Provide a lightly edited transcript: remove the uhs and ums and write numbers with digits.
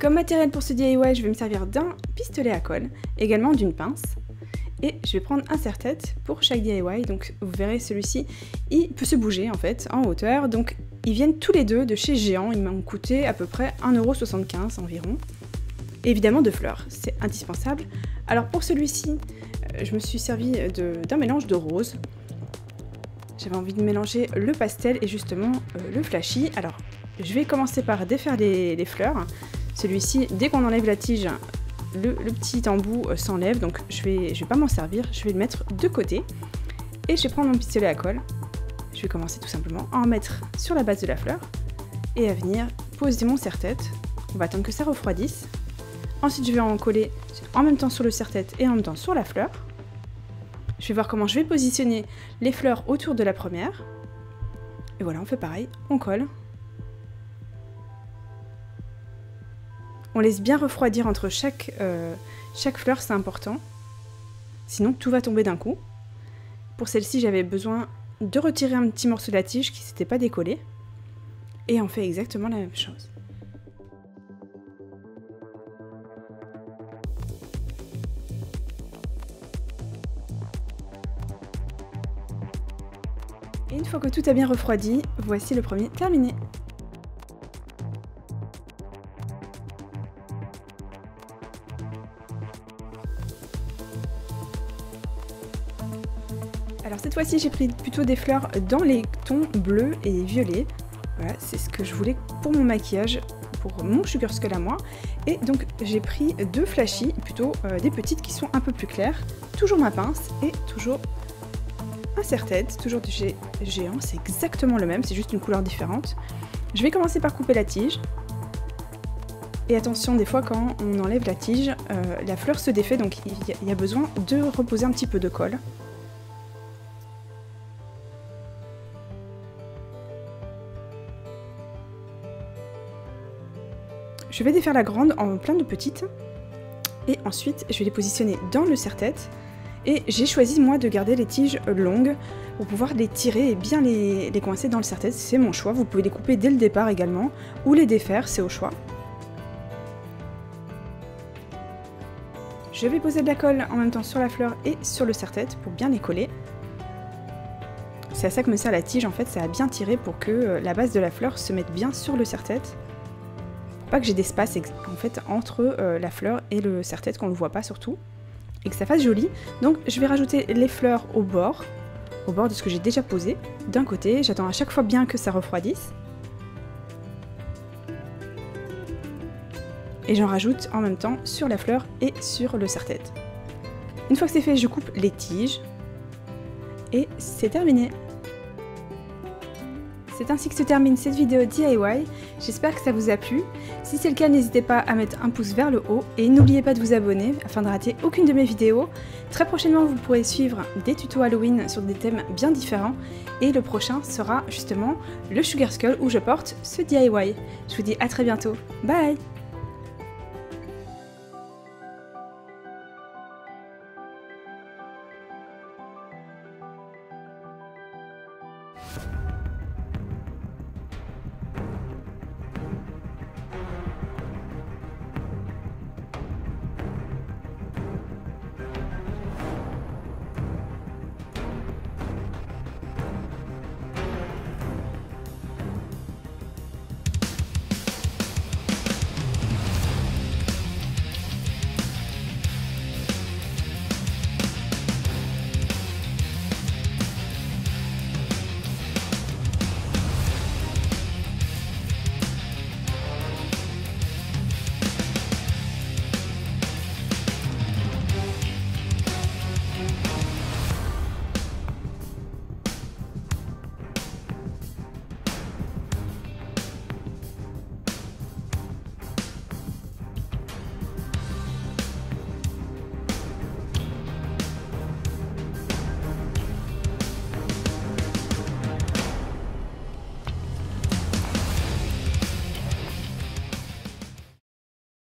Comme matériel pour ce DIY, je vais me servir d'un pistolet à colle, également d'une pince. Et je vais prendre un serre-tête pour chaque DIY, donc vous verrez celui-ci, il peut se bouger en fait, en hauteur, donc ils viennent tous les deux de chez Géant, ils m'ont coûté à peu près 1,75 € environ. Et évidemment de fleurs, c'est indispensable. Alors pour celui-ci, je me suis servi d'un mélange de rose. J'avais envie de mélanger le pastel et justement le flashy. Alors je vais commencer par défaire les fleurs. Celui-ci, dès qu'on enlève la tige, le petit embout s'enlève, donc je vais pas m'en servir, je vais le mettre de côté. Et je vais prendre mon pistolet à colle. Je vais commencer tout simplement à en mettre sur la base de la fleur et à venir poser mon serre-tête. On va attendre que ça refroidisse. Ensuite, je vais en coller en même temps sur le serre-tête et en même temps sur la fleur. Je vais voir comment je vais positionner les fleurs autour de la première. Et voilà, on fait pareil, on colle. On laisse bien refroidir entre chaque fleur, c'est important. Sinon, tout va tomber d'un coup. Pour celle-ci, j'avais besoin de retirer un petit morceau de la tige qui ne s'était pas décollé. Et on fait exactement la même chose. Et une fois que tout a bien refroidi, voici le premier terminé. Alors cette fois-ci, j'ai pris plutôt des fleurs dans les tons bleus et violets. Voilà, c'est ce que je voulais pour mon maquillage, pour mon Sugar Skull à moi. Et donc j'ai pris deux flashy, plutôt des petites qui sont un peu plus claires. Toujours ma pince et toujours un serre-tête, toujours de chez Géant, c'est exactement le même, c'est juste une couleur différente. Je vais commencer par couper la tige. Et attention, des fois quand on enlève la tige, la fleur se défait, donc il y a besoin de reposer un petit peu de colle. Je vais défaire la grande en plein de petites. Et ensuite, je vais les positionner dans le serre-tête. Et j'ai choisi moi de garder les tiges longues pour pouvoir les tirer et bien les coincer dans le serre-tête, c'est mon choix. Vous pouvez les couper dès le départ également, ou les défaire, c'est au choix. Je vais poser de la colle en même temps sur la fleur et sur le serre-tête pour bien les coller. C'est à ça que me sert la tige en fait, ça a bien tiré pour que la base de la fleur se mette bien sur le serre-tête. Pas que j'ai d'espace en fait entre la fleur et le serre-tête, qu'on ne le voit pas surtout. Et que ça fasse joli. Donc je vais rajouter les fleurs au bord de ce que j'ai déjà posé. D'un côté, j'attends à chaque fois bien que ça refroidisse. Et j'en rajoute en même temps sur la fleur et sur le serre-tête. Une fois que c'est fait, je coupe les tiges. Et c'est terminé. C'est ainsi que se termine cette vidéo DIY, j'espère que ça vous a plu. Si c'est le cas, n'hésitez pas à mettre un pouce vers le haut et n'oubliez pas de vous abonner afin de rater aucune de mes vidéos. Très prochainement, vous pourrez suivre des tutos Halloween sur des thèmes bien différents et le prochain sera justement le Sugar Skull où je porte ce DIY. Je vous dis à très bientôt, bye!